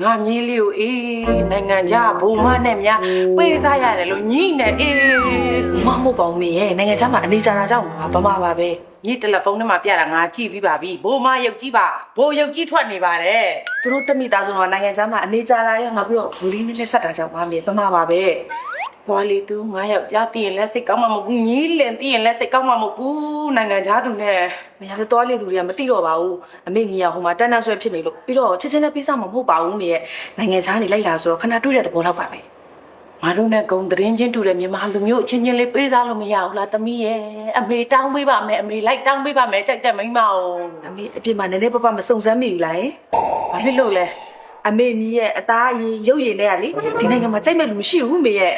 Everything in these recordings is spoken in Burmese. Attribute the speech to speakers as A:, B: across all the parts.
A: ငါမြင်းလေးကိုအေးနိုင်ငံခြားဘုံမနဲ့များပေးစားရတယ်လို့ညီနဲ့အေးမဟုတ်ပါဘူးမေရဲ့နိုင်ငံခြားမှာအနေချာတာကြောင့်ဗမာပါပဲညီတယ်လီဖုန်းထဲမှာပြတာငါကြည့်ပြီးပါပြီဘိုးမရုပ်ကြီးပါဘိုးရုပ်ကြီးထွက်နေပါတယ်သူတို့တမိသားစုကနိုင်ငံခြားမှာအနေချာတာရငါပြီးတော့ဘူလီနဲ့ဆက်တာကြောင့်ပါမေဗမာပါပဲသွားလေသူငါယောက်ျားတည်ရင်လက်စိတ်ကောင်းမှမဟုတ်ဘူးညီလင်တည်ရင်လက်စိတ်ကောင်းမှမဟုတ်ဘူးနိုင်ငံခြားသူနဲ့မရလည်းသွားလေသူတွေကမသိတော့ပါဘူးအမေမိရဟိုမှာတန်းတန်းဆွဲဖြစ်နေလို့ပြီးတော့ချက်ချင်းနဲ့ပြေးစားမှာမဟုတ်ပါဘူးမေရဲ့နိုင်ငံခြားနေလိုက်လာဆိုတော့ခဏတွေ့တဲ့သဘောလောက်ပါပဲငါတို့နဲ့ဂုံသတင်းချင်းတူတဲ့မြန်မာလူမျိုးအချင်းချင်းလေးပေးစားလို့မရဘူးလားသမီးရဲ့အမေတောင်းပေးပါမယ်အမေလိုက်တောင်းပေးပါမယ်ကြိုက်တဲ့မိန်းမအောင်အမေအပြစ်မှာနည်းနည်းပပမစုံစမ်းမိဘူးလားဘာဖြစ်လို့လဲအမေမီးရဲ့အသားအရင်ရုပ်ရည်နဲ့ကလေဒီနိုင်ငံမှာကြိုက်မဲ့လူမရှိဘူးမေရဲ့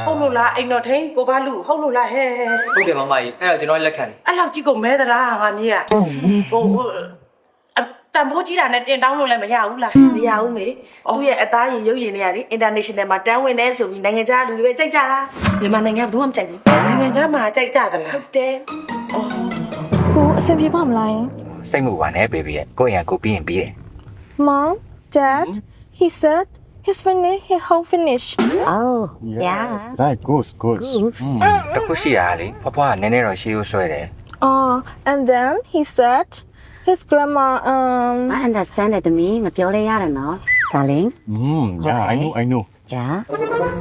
A: ဟုတ်လို့လားအိမ်တော်ထိန်ကိုဘာလူဟုတ်လို့လားဟဲ့
B: ဟုတ်တယ်မမကြီးအဲ့တော့ကျွန်တော်လက်ခံတယ်
A: အဲ့လောက်ကြီးကိုမဲသလားငါမြေးကဟိုတန်ဖိုးကြီးတာနဲ့တင်တောင်းလို့လည်းမရဘူးလားမရဘူးမေသူ့ရဲ့အသားရည်ရုပ်ရည်နဲ့ကလေ international မှာတန်းဝင်နေဆိုပြီးနိုင်ငံခြားလူတွေပဲကြိုက်ကြတာမြန်မာနိုင်ငံကဘူးမှမကြိုက်ဘူးနိုင်ငံခြားမှာကြိုက်ကြသလားဟုတ်တယ်
C: ကိုအဆင်ပြေပါမလား
D: စိတ်မှုပါနဲ့ဘေဘီရဲ့ကိုယ့်ရန်ကိုပြီးရင်ပြီးတယ်
C: Mom Dad he said he's finished his home finish
E: Oh yeah
F: That goes
D: တခုရှိတာလေဖွားဖွားကနည်းနည်းတော့ရှေးရိုးဆွဲတယ်
C: and then he said his grandma
E: I understand တယ်သမီးမပြောလဲရတယ်နော် darling
F: Yeah I know
E: yeah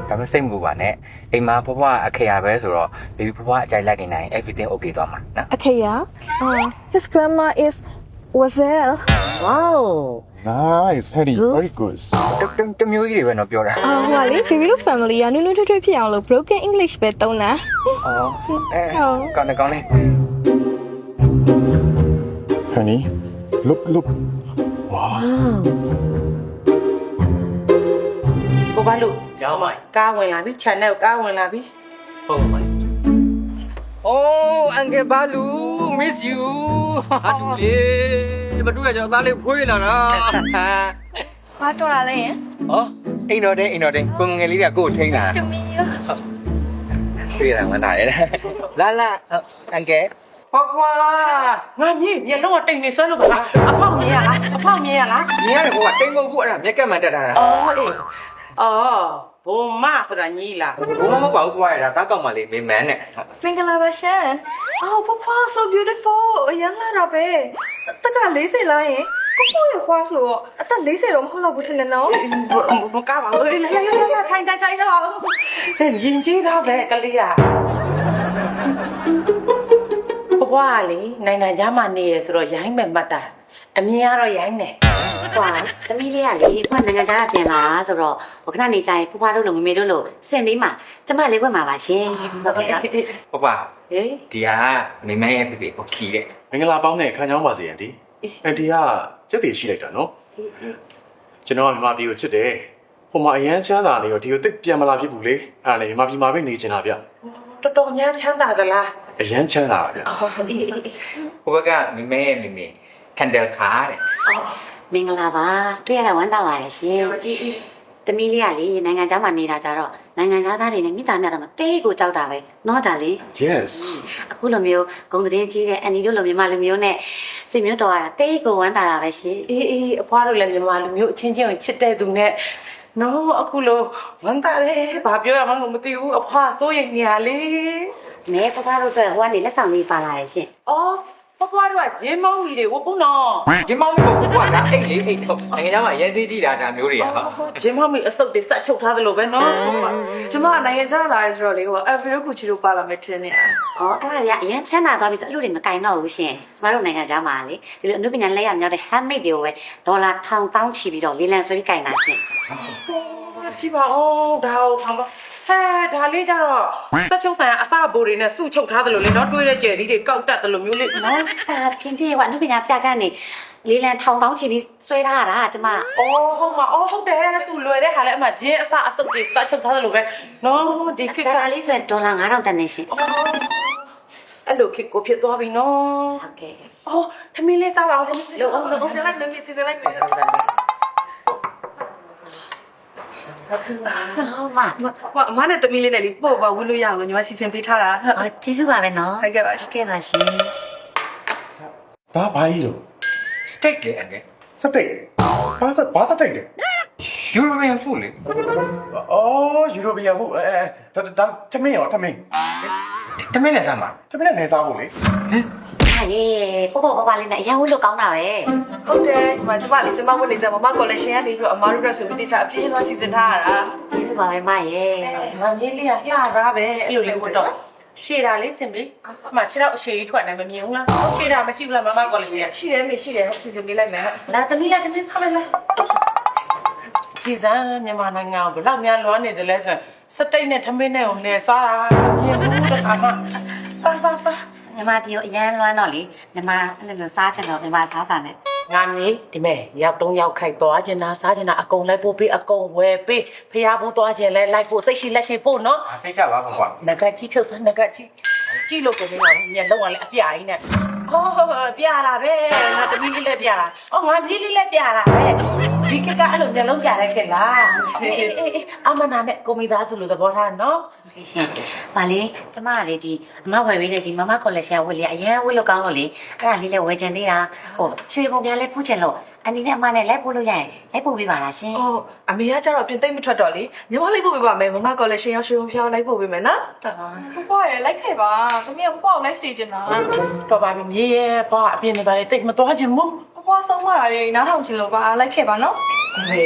D: ဒါပေမဲ့စိတ်မှုပါနဲ့အိမ်မှာဖွားဖွားအခေရပဲဆိုတော့ဘေဘီဖွားဖွားအကြိုက်လိုက်နေနိုင် everything okay သွားမှာနော်
C: okay yeah his grandma is Wazelle
E: wow
F: Nice Harry very good
D: တမျိုးကြီးတွေပဲတော့ပြောတာ
C: ဟိုကလေ baby တို့ family ကနွေးနွေးထွေးထွေးဖြစ်အောင်လို့ broken English ပဲသုံးတာ
D: ကောင်းတယ်ကောင်းတယ်
F: Honey look Wow
A: ကိုဘာလူ
B: ရောင်းမ
A: ကားဝင်လာပြီ channel ကားဝင်လာပြီ
B: ဟုတ်ပါဘူး
D: Oh Uncle Balu miss you
B: ဟာတူလေမတူရကျွန်တော်သားလေးဖွေးလာတာ
C: ဘာတော်လာလဲယင်
D: ဟောအိမ်တော်တဲ့ကိုငယ်လေးကကို့ထိန်းတာ
C: ကမီး
D: တွေ့ရတာမှန်တာလေလာလာ Uncle ဖွားဖွား
A: ငါမြင့်မျက်လုံးကတိတ်နေဆွဲလို့ပါလားအဖောက်မြင်ရလားအဖောက်မြင်ရလား
D: ညီရတယ်ကွာတိမ်ကုန်ကူအဲ့ဒါမျက်ကပ်မှန်တက်တာ
A: အော်အေးအော်ဘုံမဆိုတာညီလား
D: ဘုံမမဟုတ်ပါဘူးကွာရတာတားကောက်မှလေးမင်းမန်းနဲ့
C: မင်္ဂလာပါရှင်အော်ဖွားဖွား so beautiful အရင်လာတာပဲတက်က40လားယင်ကိုကိုရဖွားဆိုတော့အသက်40တော့မဟုတ်တော့ဘူးထင်တယ်နော်
A: မကားပါဘူးလာထိုင်တော့တဲ့ရင်ကြီးသားပဲကလေးอ่ะဘွားလေနိုင်ငံခြားမှာနေရဆိုတော့ရိုင်းမဲ့မှတ်တာအမြင်ကတော့ရိုင်းတယ်
E: ဟွာသမီးလေးကလေဖွားနိုင်ငံခြားကပြန်လာတာဆိုတော့ဟိုခဏနေကြရင်ဖွားတို့လိုမမေတို့လိုစင်ပေးမှာကျမလေးခွင့်မှာပါရှင်ဟုတ်ကဲ့
D: ဟုတ်ပါ
A: ဟေး
D: ဒီကမိမရဲ့ပြပြကိုခီးတဲ့
F: မင်္ဂလာပေါင်းနဲ့ခံချောင်းပါစေအန်တီအန်တီကစက်တည်ရှိလိုက်တာနော်ကျွန်တော်ကမြန်မာပြည်ကိုချစ်တယ်ဟိုမှာအရန်ချမ်းသာနေရောဒီကိုတိတ်ပြန်မလာဖြစ်ဘူးလေအဲ့ဒါနဲ့မြန်မာပြည်မှာပဲနေချင်တာဗျ
A: တော်တော်များချမ်းသာသလား
F: အရန်ချမ်းသာပါဗျ
A: ဟုတ်အေး
D: ဟိုဘက်ကမိမရဲ့ကန်ဒယ်ခါတဲ့
E: မင်္ဂလာပါတွေ့ရတာဝမ်းသာပါတယ်ရှင်သမီးလေးကလေနိုင်ငံခြားမှာနေတာကြတော့နိုင်ငံခြားသားတွေနဲ့မိသားများတော့မတေးကိုကြောက်တာပဲနော်ဒါလေး
F: Yes
E: အခုလိုမျိုးဂုံသတင်းကြီးတဲ့အန်ဒီတို့လိုမြန်မာလူမျိုးနဲ့ဆွေမျိုးတော်ရတာတေးကိုဝမ်းသာတာပဲရှင်
A: အေးအဖွားတို့လည်းမြန်မာလူမျိုးအချင်းချင်းကိုချစ်တဲ့သူနဲ့နော်အခုလိုဝမ်းသာတယ်ဘာပြောရမှန်းကိုမသိဘူးအဖွားစိုးရိမ်နေရလေ
E: မဲပပတို့အတွက်ဟိုကနေလက်ဆောင်လေးပါလာရဲ့ရှင်
A: အော်ဖွားတို့ကဂျင်းမောင်းကြီးတွေဝပုန်းတော့
D: ဒီမောင်မဟုတ်ကွာဒါအိတ်လေးအိတ်တော့နိုင်ငံခြားမှာရဲသေးကြည့်တာဒါမျိုးတွေကဟာ
A: ဂျင်းမောင်းကြီးအစုပ်တွေဆက်ချုပ်ထားသလိုပဲနော်
C: ကျမနိုင်ငံခြားလာရဲဆိုတော့လေဟိုအဖီရိုကူချီတို့ပါလာမယ်ထင်နေရ
E: ။အော်အဲ့ဒါတွေကအရင်ချမ်းသာသွားပြီဆိုအဲ့လိုတွေမကင်တော့ဘူးရှင်။ကျမတို့နိုင်ငံခြားမှာလေဒီလိုအနုပညာလက်ရမြောက်တဲ့ handmade တွေကိုပဲဒေါ်လာ1000ချီပြီးတော့လေးလံဆွဲပြီးကင်တာရှင်
A: ကြည့်ပါဦးဒါဟောဟဲဒါလေးကြတော့သက်ချုပ်ဆိုင်အစဘိုးတွေနဲ့စုချုပ်ထားသလိုလေနော်တွေးတဲ့ကျယ်သီးတွေကောက်တက်သလိုမျိုးလေးနော်
E: ။အဲ့ဒါဖြင်းဖြင်းကအနုပညာပြကန်းနေလေးလံ1000ချီပြီးဆွဲထားရတာကျမ
A: အော်ဟုတ်မှာအော်ဟုတ်တယ်သူလွယ်တဲ့ဟာလဲအမှဂျင်းအစအစုပ်တွေဆက်ချုပ်ထားသလိုပဲနော်ဒီခစ်က
E: ဒါလေးဆိုရင်ဒေါ်လာ9000တန်နေရှင်
A: အဲ့လိုခစ်ကိုဖြစ်သွားပြီနော်
E: ။ဟုတ်ကဲ့
A: အော်သမီးလေးစားပါအောင်သမီးလုံးအောင်လုံးစလိုက်မမီစီစလိုက်
E: ။ဟုတ်ပါ
C: ဟိုအမနဲ့သမီးလေးနဲ့လीပို့ပါဝလို့ရအောင်လို့ညီမစီစဉ်ပေးထားတာ
E: ။အော်ကျေးဇူးပါပဲနော်
C: ဟုတ်ကဲ့ပါရှင်
E: ။ဟုတ်ကဲ့ပါရှင်
F: ဒါဘာကြီးတော့
D: စတိတ်လေအငယ်
F: စက်တိတ်ဘာစက်တိတ်လဲ
D: European food လေ
F: အော်ယူရိုပီယန်ဖို့ဒါထမင်းရောထမင်း
D: တမင်းနဲ့စားမှာ
F: ထမင်းနဲ့နေစားဖို့လေ
E: ဟာရေပေါ့ပေါ့ပါပါလေးနဲ့အရင်ဝတ်လို့ကောင်းတာပဲ
C: ဟုတ်တယ်ဒီမှာကျမလေးကျမဝင်နေကြမမကော်လက်ရှင်ကနေပြီးတော့အမားတို့ရက်ဆိုပြီးတိကျအပြည့်အဝစီစဉ်ထားရတာ
E: ကျေးဇူးပါပဲမရေ
A: ငါမြေးလေးကလှတာပဲအဲ့လိုလေးဝတ်တော့ရှေ့တာလေးစင်ပြီအမခြေတော့အရှည်ကြီးထွက်နေမမြင်ဘူးလားရှေ့တာမရှိဘူးလားမမကော်လေး
C: ရှိတယ်မေရှိတယ်စီစဉ်ပေးလိုက်မယ်
A: လာသမီးလာသမီးစားမလားကြည်စမ်းမြန်မာနိုင်ငံကိုဘလောက်များလွမ်းနေတယ်လဲဆိုစတိတ်နဲ့ထမင်းနဲ့ကိုနေစားတာမြင်ဘူးတခါမှစား
E: ညီမပြောအရင်လွမ်းတော့လေညီမအဲ့လိုမျိုးစားချင်တော့ညီမစားစားနဲ့
A: ငါမြေးဒီမဲ့ရောက်တုံးရောက်ခိုက်သွားကျင်တာစားကျင်တာအကုန်လိုက်ပို့ပေးအကုန်ဝယ်ပေးဖျားဘူးသွားကျင်လဲလိုက်ပို့စိတ်ရှိလက်ရှိပို့နော်
D: သိကြပါကွာ
A: ငကကြီးဖြုတ်စားငကကြီးကြည့်လို့ကိုမင်းကညလုံးကလည်းအပြာကြီးနဲ့ဟောပြလာပဲငါသမီးလေးလည်းပြလာအော်ငါမြေးလေးလည်းပြလာပဲဒီကအဲ့လိုညလုံးပြလိုက်ခဲ့လားအေးအမနာနဲ့ကိုမိသားစုလိုသဘောထားနော်
E: ဟုတ်ရှင်ပါလေကျမကလေဒီအမဝယ်ပေးတဲ့ဒီမမကော်လက်ရှင်ဝတ်လေအရင်ဝတ်လို့ကောင်းလို့လေအဲ့ဒါလေးလည်းဝယ်ချင်သေးတာဟိုရွှေပုံများလဲဖူးချင်လို့အနီနဲ့အမနဲ့လိုက်ပို့လို့ရရင်လိုက်ပို့ပေးပါလားရှင်
C: အော်အမေကကျတော့ပြင်သိမ့်မထွက်တော့လေညီမလိုက်ပို့ပေးပါမယ်မမကော်လက်ရှင်ရောက်ရွှေဖျားလိုက်ပို့ပေးမယ်နော်
G: ဘွားရလိုက်ခဲ့ပါသမီးကဘွားကိုလိုက်စေချင်တာ
A: တော့ပါပြီမြေးရဲ့ဘာအပြင်းနေပါလေတိတ်မသွားချင်ဘူး
G: ဘွားဆုံးမတာလေးနားထောင်ချင်လို့ပါလိုက်ခဲ့ပါနော်
A: မေ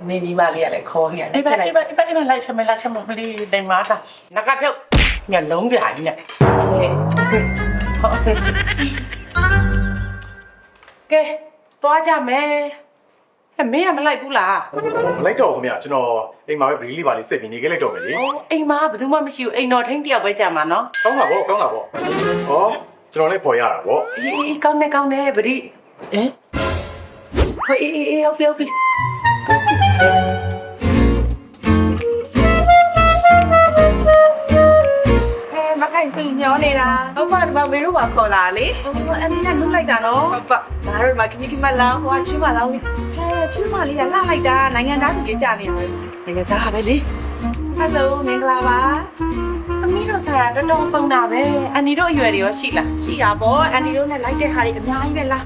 A: နေမိမလေးကလည်းခေါ်နေတယ်အေးပါလိုက်ချမလိုက်ချမလေးနေမှာတာငကဖြုတ်ညလုံးပြကြီးနဲ့ကဲသွားကြမယ်ဟဲ့မင်းကမလိုက်ဘူးလား
F: မလိုက်တော့ဘူးခင်ဗျကျွန်တော်အိမ်မှာပဲဗီလီပါလေးစစ်ပြီးနေခဲ့လိုက်တော့မယ်လေ
A: အိမ်မှာဘယ်သူမှမရှိဘူးအိမ်တော်ထိန်တယောက်ပဲကြာမှာနော်
F: ကောင်းတာပေါ့ဟောကျွန်တော်လည်းပေါ်ရတာပေါ့
A: အေးကောင်းနေဗတိဟင်အေးဟုတ်ပြီ
C: ဟဲမခိုင်စုညောနေတာဟုတ်ပါဒီမှာမေတို့ပါခေါ်လာလေဟိုအန်နီကနှုတ်လိုက်တာနော်ဟုတ်ပါဒါတော့မခင်ခင်မလောင်းဟိုချွေးမလောင်းလေဟဲချွေးမလေးကလှလိုက်တာနိုင်ငံသားသူကြီးကြာနေတာနိုင်ငံသားပဲလေဟယ်လိုမင်္ဂလာပါ
A: အမီးတို့ဆရာတော်ဆုံးတာပဲအန်နီတို့အရွယ်တွေရောရှိလား
C: ရှိတာပေါ့အန်နီတို့နဲ့လိုက်တဲ့ဟာတွေအများကြီးပဲလား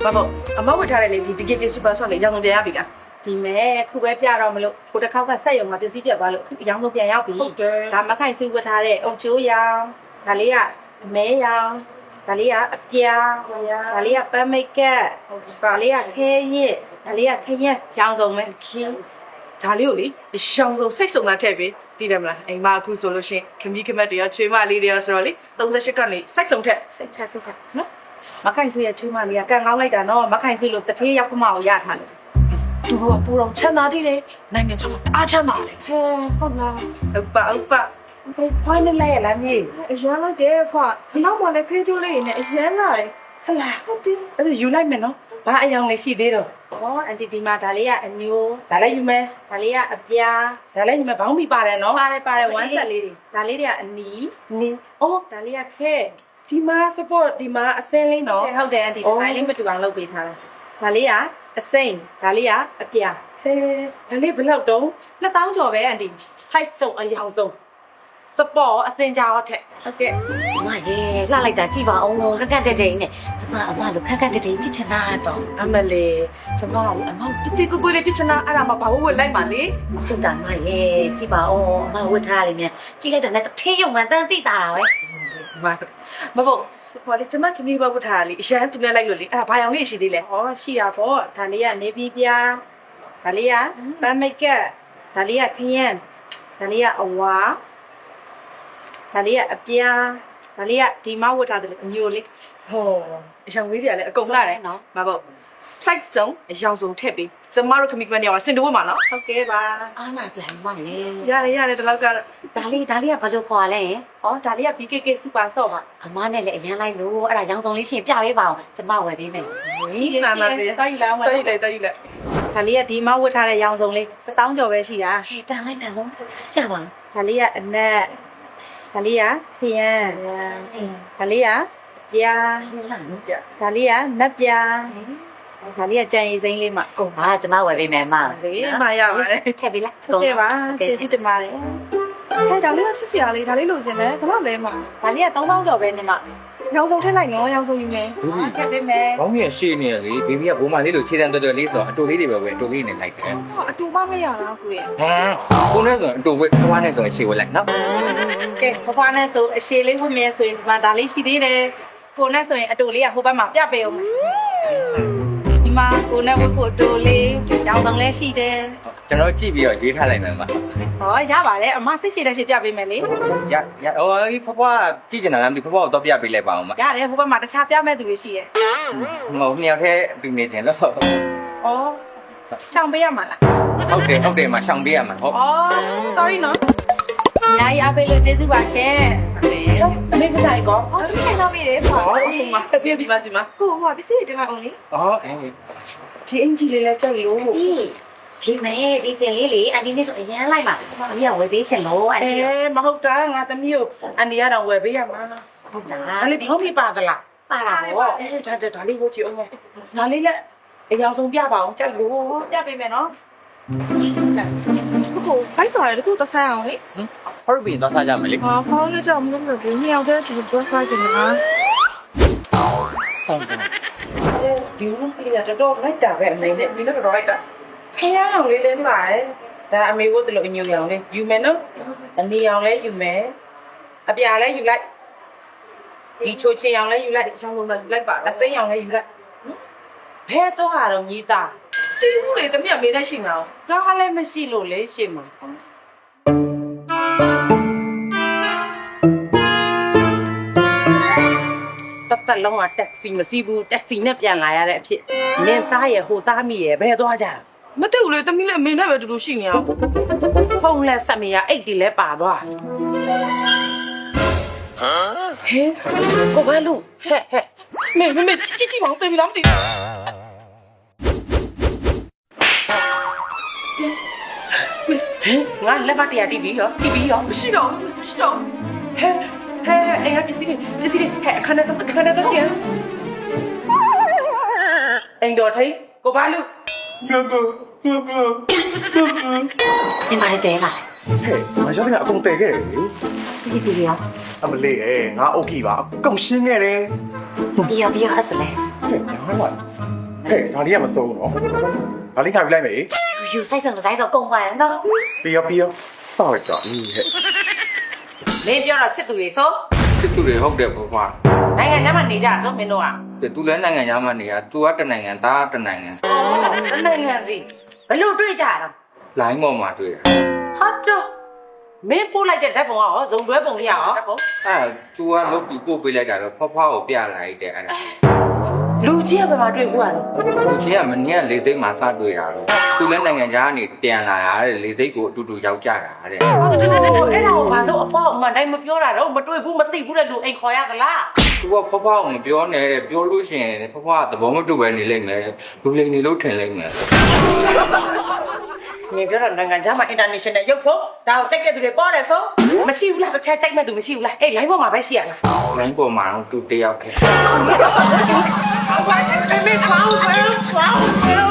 C: ဘာပေါ့အမဝတ်ထားတဲ့လေဒီ BKK Super Shop လေးရောင်းလို့ပြန်ရပြီလား
G: ဒီမဲ့ခုပဲပြတော့မလို့ကိုတစ်ခေါက်ကဆက်ရုံမှာပစ္စည်းပြတ်သွားလို့အရောင်းဆုံးပြန်ရောက်ပြီ
C: ဟုတ်တယ်
G: ဒါမခိုင်စုဝတ်ထားတဲ့အုတ်ချိုးရောင်ဒါလေးကအမဲရောင်ဒါလေးကအပြာဒါလေးကပန်းမိတ်ကပ်ဒါလေးကခဲရစ်ဒါလေးကခရက်ရောင်ဆုံးပဲ
C: ခင်းဒါလေးကိုလေရှောင်းစုံစိတ်စုံလာထည့်ပေးသိတယ်မလားအိမ်မအခုဆိုလို့ရှင်ခမီးခမက်တွေရောချွေးမလေးတွေရောဆိုတော့လေ38ကနေစိတ်စုံထက်
G: စိတ်ချနော်မခိုင်စုရဲ့ချွေးမလေးကကန်ကောင်းလိုက်တာနော်မခိုင်စုလို့တထေးရောက်ခမကိုရထားလို့
C: သူတို့ကပူတော်ချမ်းသာသေးတယ်နိုင်ငံခြားမှာအားချမ်းသာတယ်ဟဲဟုတ်လားဟုတ်ပါ
A: ဖွားနေလဲလားမြေး
C: အရန်လိုက်တယ်ဖွာနောက်မှလည်းဖေးချိုးလေးနဲ့အရန်လာတယ်
A: ဟလာဟုတ်တယ်အဲ့ဒါယူလိုက်မယ်နော်ဘာအယောင်လေးရှိသေးတော့
G: ဟောအန်တီဒီမှာဒါလေးကအညို
A: ဒါလည်းယူမယ်
G: ဒါလေးကအပြာ
A: ဒါလည်းယူမယ်ဘောင်းမီပါတယ်နော်
G: ပါတယ်ဝမ်းဆက်လေးတွေဒါလေးတွေကအနီး
A: နင်းအော်
G: ဒါလေးကခဲ
A: ဒီမှာ support ဒီမှာအစင်းလေးနော်
G: ဟုတ်တယ်အန်တီဒီဇိုင်းလေးမတူအောင်လုပ်ပေးထားတာဒါလေးကအစိမ့်ဒါလေးကအပြာ
A: ဟဲဒါလေးဘယ်လောက်တုံး
G: 2000ကျော်ပဲအန်တီ
A: size စုံအယောင်ဆုံး support အစင်ကြောက်ထက်
G: ဟုတ်ကဲ့
E: မရေလှလိုက်တာကြည့်ပါအောင်ခက်ခက်တက်တက်နဲ့ကျမအမလိုခက်ခက်တက်တက်ဖြစ်ချင်တာတော့
A: အမလေးကျမကလည်းအမောက်တိတိကိုကိုလေးပြချနာအဲ့ဒါမှဘာဝဝလိုက်ပါလေ
E: ဟုတ်တာမရေကြည့်ပါအောင်အမဝတ်ထားရမြန်ကြည့်လိုက်တာနဲ့တထေးရုံမှန်တန်းသိတာပဲ
C: မဟုတ်ဟိုလေကျမခမီးဘဝထားလေအရန်သူနဲ့လိုက်လို့လေအဲ့ဒါဘာရောင်လေးရှိသေးလဲ
G: ဟောရှိတာပေါ့ဒါလေးကနေပြီးပြာဒါလေးကပန်းမိတ်ကပ်ဒါလေးကခရမ်းဒါလေးကအဝါဒါလေးကအပြာဒါလေးကဒီမဝတ်ထားတယ်အညိုလေး
C: ဟောအရောင်လေးတွေကလည်းအကုန်လာတယ်မဟုတ် site စုံအရောင်စုံထည့်ပေးကျမတို့ခမီးကမနေအောင်စင်တဝတ်မှာနော်
G: ဟုတ်ကဲ့ပါ
E: အားနာစရာမရေ
C: ရတယ်ဒီလောက်ကတော့
E: ဒါလေးကဘာလို့ခေါ်ရလဲ
G: ဟောဒါလေးက BKK Super Shop ပါ
E: အမနဲ့လည်းအရန်လိုက်လို့အဲ့ဒါရောင်စုံလေးရှင်ပြပေးပါအောင်ကျမဝယ်ပေးမယ်
G: ရှိတယ်ရှိတယ်တိုက်လာအောင်
C: တိုက်လိုက်
G: ဒါလေးကဒီမဝတ်ထားတဲ့ရောင်စုံလေး1000ကျော်ပဲရှိတာ
E: ဟေးတန်လိုက်တန်လုံးရပါ
G: ဒါလေးကအနက်ဒါလေးကခရမ်းဒါလေးကပြာ
E: ဘူးလားနော်
G: ဒါလေးကနက်ပြာဒါလေးကကြံရည်စိမ့်လေးမှာအကုန်
E: ဟာကျမဝယ်ပေးမယ်မ
C: လေးမရပါတယ်
E: ထည့်ပေးလိုက်
G: ဟုတ်ကဲ့ပါ
E: ဟုတ်ကဲ့
G: ကျေးဇူးတင်ပါတယ်
C: ဟဲ့ဒါလေးကချစ်စရာလေးဒါလေးလိုချင်တယ်ဘယ်လောက်လဲမ
E: ဒါလေးက3000ကျော်ပဲနေမှာ
C: ရောင်စုံထည့်လိုက်နော်ရောင်စုံယူမယ်
D: ဘေဘီ
E: ထည့်ပေးမယ်
D: ဘောင်းကြီးရှေ့နေလေဘေဘီကဘိုးမလေးလိုခြေတန်းတော်တော်လေးဆိုတော့အတူလေးတွေပဲအတူလေးနဲ့လိုက်တယ်
C: ဟောအတူမမရတာကိုရဲ့
D: ဟမ်ကိုနဲ့ဆိုအတူဝက်ဘွားနဲ့ဆိုရှေ့ဝက်လိုက်နော်
G: ကဲဖွားနဲ့ဆိုအရှည်လေးဝင်မြဲဆိုရင်ဒီမှာဒါလေးရှိသေးတယ်ကိုနဲ့ဆိုရင်အတူလေးကဟိုဘက်မှာပြပေးအောင်ဒီမှာကိုနဲ့ဝတ်ဖို့အတူလေးရောင်စုံလေးရှိတယ်
D: ကျွန်တော်ကြည့်ပြီးတော့ရေးထားလိုက်မယ်မှာ
G: ဟောရပါတယ်အမစိတ်ရှိတဲ့ရှိပြပေးမယ်လေ
D: ရဟိုဖွားကြည့်ကျင်တာလားမသိဖွားကိုတော့ပြပေးလိုက်ပါအောင်မ
G: ရတယ်ဟိုဘက်မှာတခြားပြမဲ့သူတွေရှိရဲ့
D: မဟုတ်နှစ်ယောက်တည်းတူနေတယ်လို့
G: ဩရှောင်ပေးရမှာလား
D: ဟုတ်တယ်မှာရှောင်ပေးရမှာဟုတ်
G: ဩ sorry နော်အများကြီးအားပေးလို့ကျေးဇူးပါရှင်
A: အမေပဆိုင်ကော
C: ဟောဒီခိုင်တော့ပြီလေဖွာ
A: ဟောဟိုမှာပြပြပါစီမ
C: ကိုဟောပစ္စည်းတွေတင်လိုက်အောင်လေ
D: အော်အေး
A: ဒီအင်ဂျီလေးလည်းကြက်လို့
E: ဒီမဲဒီစင်လေးလေအန်တီနဲ့ဆိုအရင်လိုက်ပါအမေကဝယ်ပေးချင်လို့အန်တီ
A: မဟုတ်တာငါသမီးကိုအန်ဒီကတော့ဝယ်ပေးရမှာ
E: ဟုတ်လား
A: ဒါလေးဘောင်းမိပါသလား
E: ပါတာပေါ့
A: ဒါလေးကိုကြည့်အောင်ဒါလေးလည်းအယောင်ဆုံးပြပါအောင်ကြက်လို့
G: ပြပေးမယ်နော်
C: ကိုဘိုက်ဆော်ရတခုသက်ဆိုင်အောင်လေ
D: ဟုတ်ပြီတော့စားကြမယ်လေ
C: ဟာဖောင်းလေးကြောင့်မလို့ဘူးနှစ်ယောက်တည်းသူသက်ဆိုင်ချင်တာ
A: ဒီဝစ်ကလေးကတော်လိုက်တာပဲအမေနဲ့မင်းတို့တော်လိုက်တာခရမ်းအောင်လေးလည်းပါတယ်ဒါအမေဝတ်တယ်လို့အညိုရောင်လေးယူမယ်နော်အနီရောင်လည်းယူမယ်အပြာလည်းယူလိုက်ဒီချိုချင်ရောင်လည်းယူလိုက်ရှောင်းလုံးလည်းယူလိုက်ပါအစိမ်းရောင်လည်းယူလိုက်ဘဲတော့ဟာတော့ညီတာတီးဦးလေတမက်မေးတဲ့ရှင်ကောင်ကားလည်းမရှိလို့လေရှင်မတက်လုံးကတက်စီမစီဘူးတက်စီနဲ့ပြန်လာရတဲ့အဖြစ်နင်သားရဲ့ဟိုသားမိရဲ့ဘယ်သွားကြ
C: မတူလေတမီးလည်းအမေနဲ့ပဲတူတူရှိနေအောင်
A: ဖုံးလက်ဆက်မရအိတ်တီလဲပါသွားဟဲကိုဘာလို့ဟဲ့မေကြည့်မောင်တေးပြီလားမသိဘူးငါလက်မတရားတီးပြီးရော
C: မရှိတော့မရှိတော့
A: ဟဲအဲ့ပစ္စည်းဟဲ့ခဏတော့ပြန်အင်တော်ထိုင်ကိုဘာလို့
E: ဒီမှာလည်းတဲလာ
F: ဟဲ့ငါရောက်တဲ့အကုန်တည်ခဲ့တယ်လေ
E: စီစီတီဗီရော
F: အမလေးငါโอเคပါအကုန်ရှင်းခဲ့တယ်
E: ပြီးရောဟတ်ဆိုလဲ
F: ဟဲ့ညာပါဟဲ့ဒါလေးကမဆုံးတော့ဒါလေးခါပြလိုက်မယ်
E: ယူဆိုင်စုံဆိုင်တော့ကုန်ပါရဲ့နော်
F: ပြီးရောပေါ့လိုက်တော့ဟဲ့
A: မင်းပြောတော့ချစ်သူတွေဆို
D: စစ်တူတွေဟုတ်တယ်ဘွား
A: နိုင်ငံခြားမှာနေကြဆိုမင်းတို့က
D: တူလဲနိုင်ငံသားမှနေရတူကတနိုင်ငံသားတနိုင်ငံ
A: တနိုင်ငံစီဘလို့တွေ့ကြတာ
D: လိုင်းပေါ်မှာတွေ့တာ
A: ဟာတော့မင်းပို့လိုက်တဲ့ဓာတ်ပုံကရောဇုံတွဲပုံလေးရော
D: အဲ့တူကလုတ်ပြီးပို့ပေးလိုက်တာတော့ဖွားကိုပြလိုက်တဲ့အဲ့ဒါ
A: လူကြီးကဘယ်မှာတွေ့ဘူးရတော့
D: လူချင်းကမနေ့ကလေစိတ်မှာစတွေ့တာတော့တူလဲနိုင်ငံသားကနေပြန်လာတာတဲ့လေစိတ်ကိုအတူတူရောက်ကြတာတဲ့
A: အဲ့ဒါကိုဘာလို့အပေါ့အမှန်တိုင်းမပြောတာတော့မတွေ့ဘူးမသိဘူးတဲ့လူအိမ်ခေါ်ရသလား
D: သူကဖွားကိုမပြောနဲ့တဲ့ပြောလို့ရှိရင်ဖွားကသဘောမတူပဲနေလိမ့်မယ်လူလိမ်နေလို့ထင်လိမ့်မယ်
A: နေပြောတော့နိုင်ငံခြားမှာ international ရုပ်ဆိုဒါကိုကြိုက်တဲ့သူတွေပေါ်တယ်ဆိုမရှိဘူးလားတခြားကြိုက်မဲ့သူမရှိဘူးလားအေး line ပေါ်မှာပဲရှိရလား
D: လိုင်းပေါ်မှာတော့တူတယောက်တည်း
A: ဘာလဲမေမေကောင်းပဲကောင်း